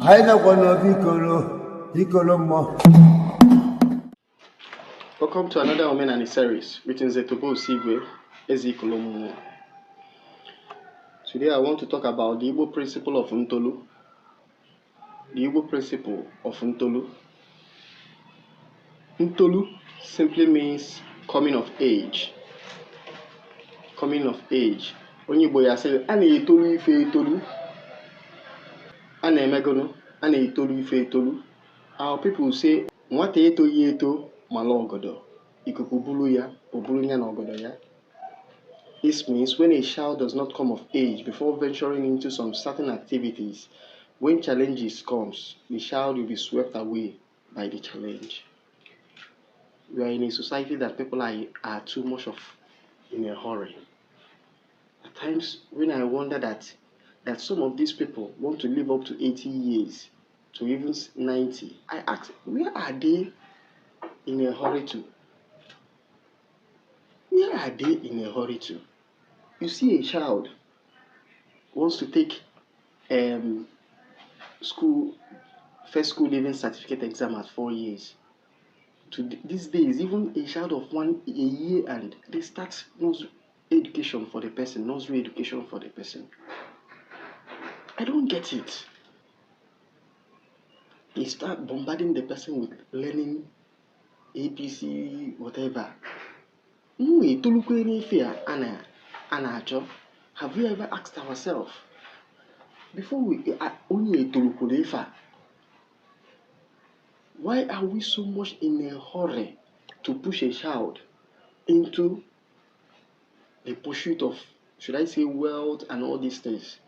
Welcome to another Women and series with Ntolu Sigwe Ezekolomu. Today I want to talk about the Igbo principle of Ntolu. The Igbo principle of Ntolu. Ntolu simply means coming of age. Coming of age. Onye Igbo ya say, a na-etolu ife etolu. A na-emegonu, a na-etolu ife etolu. Our people say, nwata etoghị eto mala ogodo. Ikuku bulu ya, obulu nya na ogodo ya. This means when a child does not come of age before venturing into some certain activities, when challenges comes, the child will be swept away by the challenge. We are in a society that people are too much of in a hurry. At times when I wonder that some of these people want to live up to 80 years, to even 90, I ask, where are they in a hurry to? Where are they in a hurry to? You see a child wants to take first school leaving certificate exam at 4 years. These days, even a child of a year and they start nursery education for the person. I don't get it. They start bombarding the person with learning APC, whatever. Have we ever asked ourselves before we only why are we so much in a hurry to push a child into the pursuit of, should I say, wealth and all these things?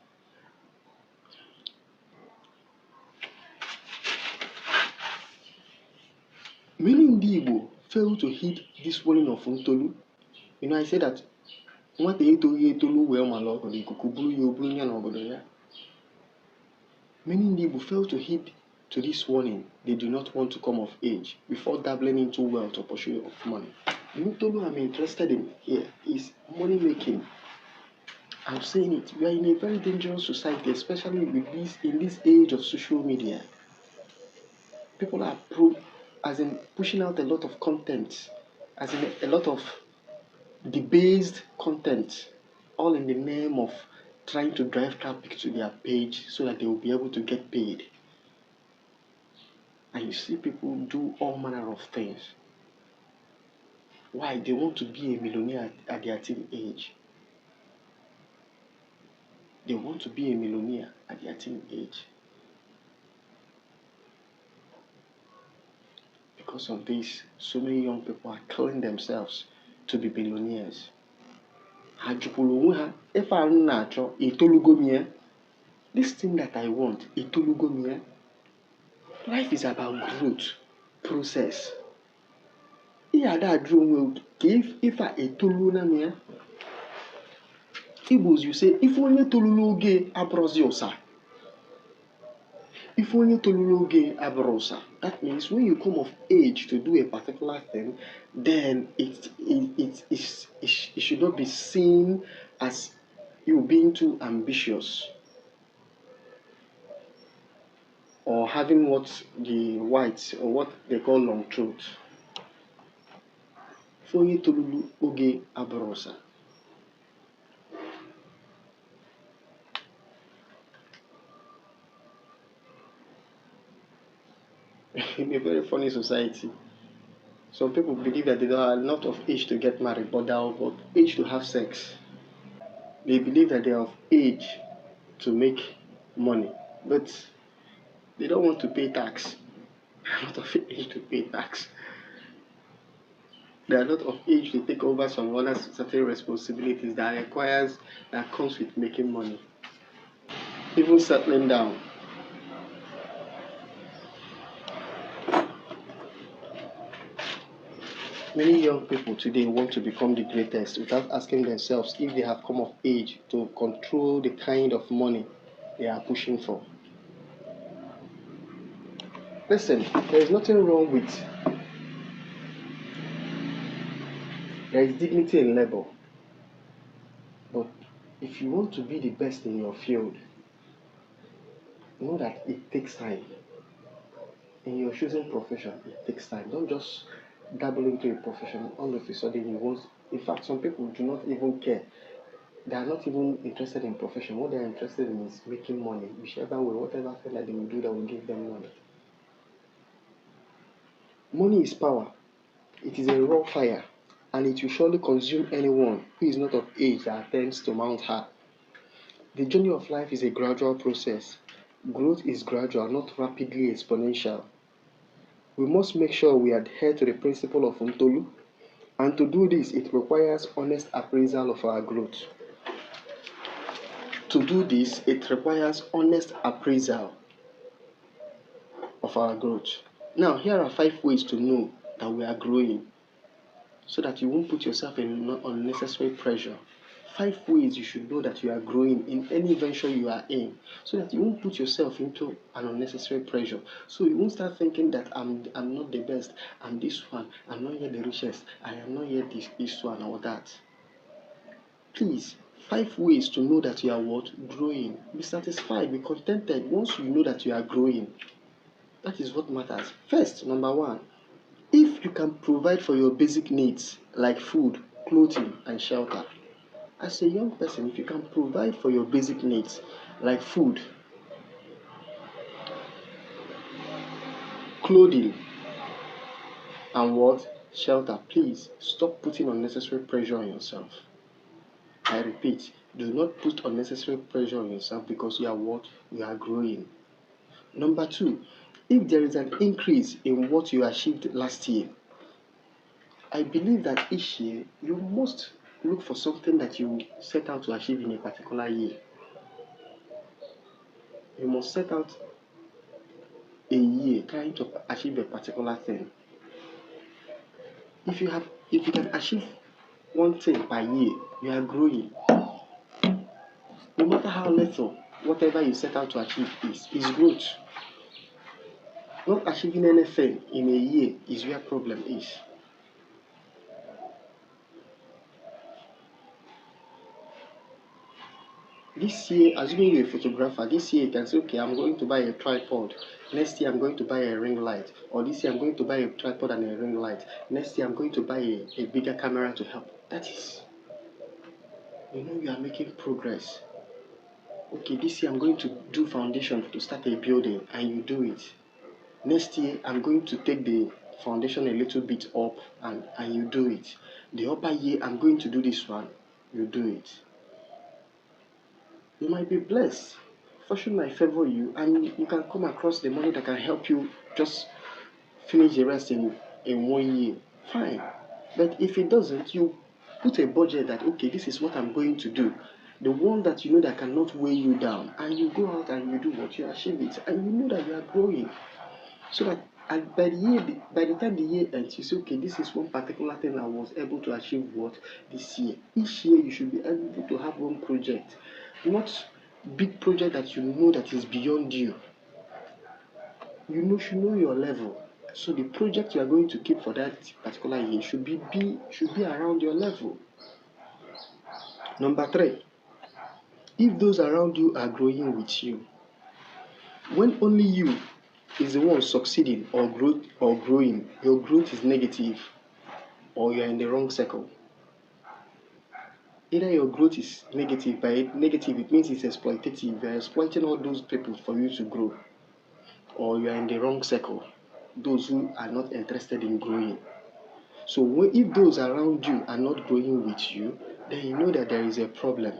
Many Igbo fail to heed this warning of Ntolu. I say that many Igbo fail to heed to this warning. They do not want to come of age before dabbling into wealth or pursuit of money. Ntolu I'm interested in here is money making. I'm saying it. We are in a very dangerous society, especially in this age of social media. People are pushing out a lot of content, a lot of debased content, all in the name of trying to drive traffic to their page so that they will be able to get paid. And you see people do all manner of things. Why? They want to be a millionaire at their teen age. They want to be a millionaire at their teen age. Because of this, so many young people are killing themselves to be billionaires. If I'm natural, this thing that I want, life is about growth, process. Igbos, you say, if only Toluloge abrosiosa. If only Toluloge abrosa. That means when you come of age to do a particular thing, then it should not be seen as you being too ambitious or having what the whites or what they call long throat. If only Toluloge abrosa. In a very funny society, some people believe that they are not of age to get married, but they are of age to have sex. They believe that they are of age to make money, but they don't want to pay tax. They are not of age to pay tax. They are not of age to take over some other certain responsibilities that comes with making money. Even settling down. Many young people today want to become the greatest without asking themselves if they have come of age to control the kind of money they are pushing for. Listen, there is nothing wrong with there is dignity in labor. But if you want to be the best in your field, know that it takes time. In your choosing profession, it takes time. Don't just dabble into a profession all of a sudden you want. In fact, some people do not even care. They are not even interested in profession. What they are interested in is making money, whichever way, whatever thing that they will do that will give them money. Money is power. It is a raw fire, and it will surely consume anyone who is not of age that attempts to mount her. The journey of life is a gradual process. Growth is gradual, not rapidly exponential. We must make sure we adhere to the principle of Ntolu, and to do this, it requires honest appraisal of our growth. To do this, it requires honest appraisal of our growth. Now, here are 5 ways to know that we are growing so that you won't put yourself in unnecessary pressure. 5 ways you should know that you are growing in any venture you are in so that you won't put yourself into an unnecessary pressure. So you won't start thinking that I'm not the best, I'm this one, I'm not yet the richest, I am not yet this one or that. Please, 5 ways to know that you are what? Growing. Be satisfied, be contented once you know that you are growing. That is what matters. First, number 1, if you can provide for your basic needs like food, clothing, and shelter. As a young person, if you can provide for your basic needs like food, clothing, and what? Shelter, please stop putting unnecessary pressure on yourself. I repeat, do not put unnecessary pressure on yourself because you are what? You are growing. Number 2, if there is an increase in what you achieved last year, I believe that each year you must look for something that you set out to achieve in a particular year. You must set out a year trying to achieve a particular thing. If you can achieve one thing per year, you are growing. No matter how little, whatever you set out to achieve is growth. Not achieving anything in a year is where problem is. This year, assuming you're a photographer, this year you can say, okay, I'm going to buy a tripod. Next year, I'm going to buy a ring light. Or this year, I'm going to buy a tripod and a ring light. Next year, I'm going to buy a bigger camera to help. That is, you are making progress. Okay, this year, I'm going to do foundation to start a building, and you do it. Next year, I'm going to take the foundation a little bit up, and you do it. The upper year, I'm going to do this one. You do it. You might be blessed. Fortune might favor you, and you can come across the money that can help you just finish the rest in 1 year. Fine. But if it doesn't, you put a budget that, okay, this is what I'm going to do. The one that you know that cannot weigh you down, and you go out and you do what you achieve it, and you know that you are growing. So that by the time the year ends, you say, okay, this is one particular thing I was able to achieve what this year. Each year you should be able to have one project, not big project that you know that is beyond you. You should know your level. So the project you are going to keep for that particular year should be around your level. Number 3, if those around you are growing with you, when only you is the one succeeding or growing, your growth is negative or you are in the wrong circle. Either your growth is negative, by negative it means it's exploitative, you are exploiting all those people for you to grow, or you are in the wrong circle, those who are not interested in growing. So if those around you are not growing with you, then you know that there is a problem.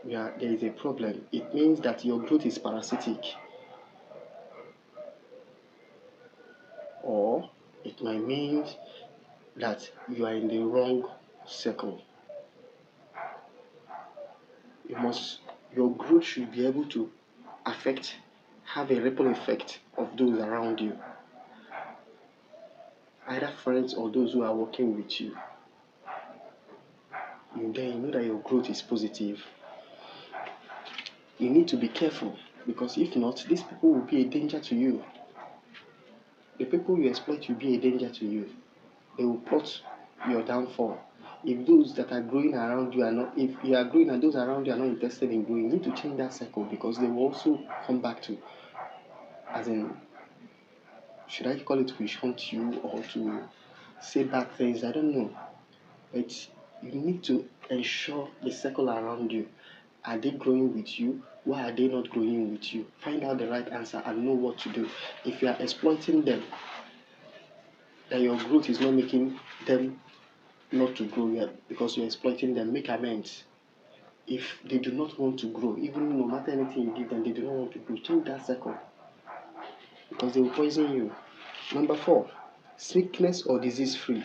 There is a problem. It means that your growth is parasitic. Or it might mean that you are in the wrong circle. Your growth should be able to have a ripple effect of those around you, either friends or those who are working with you. Then you know that your growth is positive. You need to be careful, because if not, these people will be a danger to you. The people you exploit will be a danger to you. They will plot your downfall. If those that are growing around you are not, if you are growing and those around you are not interested in growing, you need to change that circle, because they will also come back to, as in, should I call it wish hunt you or to say bad things? I don't know. But you need to ensure the circle around you. Are they growing with you? Why are they not growing with you? Find out the right answer and know what to do. If you are exploiting them, that your growth is not making them not to grow yet because you're exploiting them, make amends. If they do not want to grow, even no matter anything you give them, they do not want to grow, change that circle, because they will poison you. Number 4, sickness or disease free.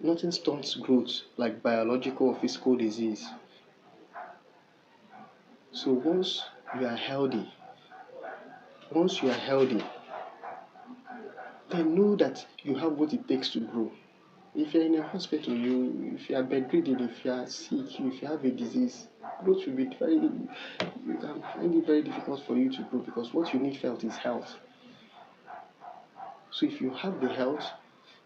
Nothing stunts growth like biological or physical disease. So once you are healthy, then know that you have what it takes to grow. If you're in a hospital, if you are bedridden, if you are sick, if you have a disease, growth will be you can find it very difficult for you to grow, because what you need felt is health. So if you have the health,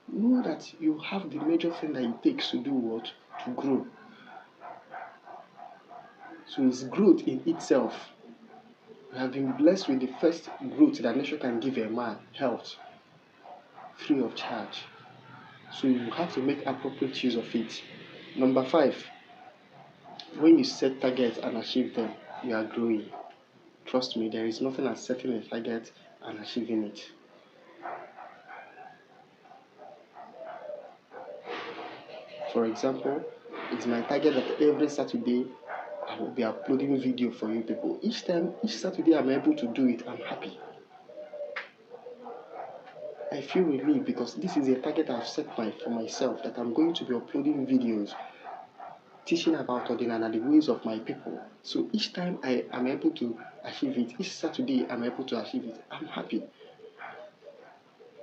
know that you have the major thing that it takes to do what? To grow. So it's growth in itself. You have been blessed with the first growth that nature can give a man, health, free of charge. So you have to make appropriate use of it. Number 5, when you set targets and achieve them, you are growing. Trust me, there is nothing as setting a target and achieving it. For example, it's my target that every Saturday I will be uploading video for you people. Each Saturday I'm able to do it, I'm happy. I feel relieved because this is a target I've set for myself, that I'm going to be uploading videos teaching about ordinary and the ways of my people. So each time I am able to achieve it, each Saturday I'm able to achieve it, I'm happy.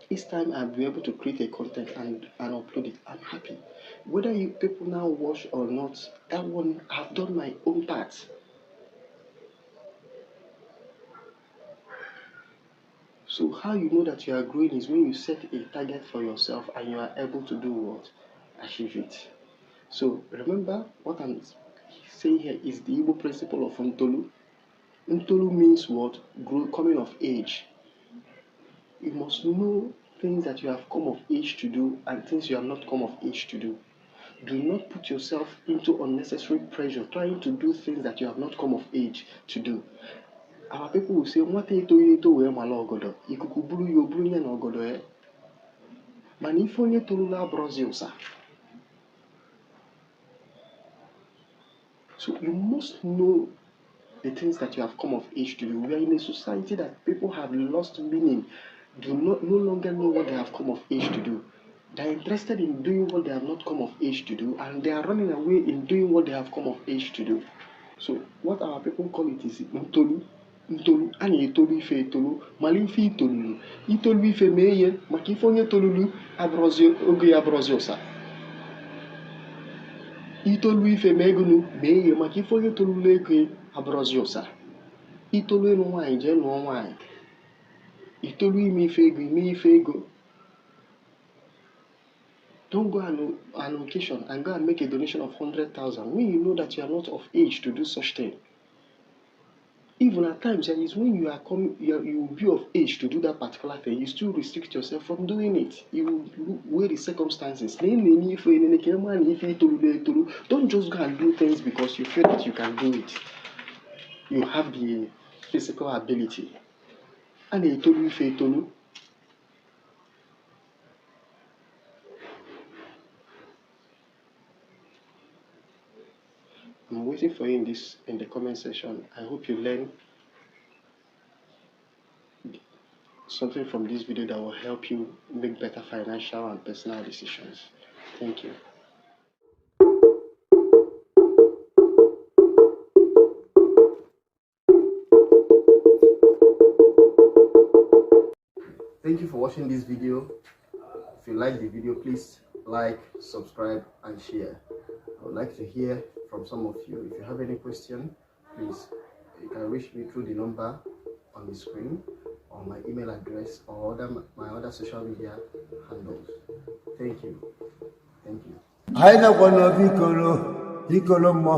Each time I'll be able to create a content and upload it, I'm happy. Whether you people now watch or not, that one, I've done my own part. So how you know that you are growing is when you set a target for yourself and you are able to do what? Achieve it. So remember, what I'm saying here is the Igbo principle of Ntolu. Ntolu means what? Coming of age. You must know things that you have come of age to do and things you have not come of age to do. Do not put yourself into unnecessary pressure trying to do things that you have not come of age to do. Our people will say, "Nwata eto wee mala ogodo, ikuku buru ya oburu ya na ogodo ya." Mana ife onye torula abụrụzi ụsa. So you must know the things that you have come of age to do. We are in a society that people have lost meaning, no longer know what they have come of age to do. They are interested in doing what they have not come of age to do, and they are running away in doing what they have come of age to do. So what our people call it is Ntolu. Ntolu, a na-etolu ife etolu, mara ife itolulu. Itolu ife mee ihe, maka ife onye tolulu oge ya abụrụzi ụsa. Itolu ife mee gịnụ, mee ihe, maka ife onye tolulu ego abụrụzi ụsa. Itolu ịlụ nwaanyị, jee lụọ nwaanyị. Itolu ime ife ego, ime ife ego. Don't go on an occasion and go and make a donation of 100,000 when you know that you are not of age to do such thing. Even at times, there is when you will be of age to do that particular thing, you still restrict yourself from doing it. You will weigh the circumstances. Don't just go and do things because you feel that you can do it. You have the physical ability. And I'm waiting for you in the comment section. I hope you learn something from this video that will help you make better financial and personal decisions. Thank you. Thank you for watching this video. If you like the video, please like, subscribe, and share. I would like to hear from some of you. If you have any question, please, you can reach me through the number on the screen, or my email address, or my other social media handles. Thank you. Thank you. anyị nakwa n'obi ikolo mmụọ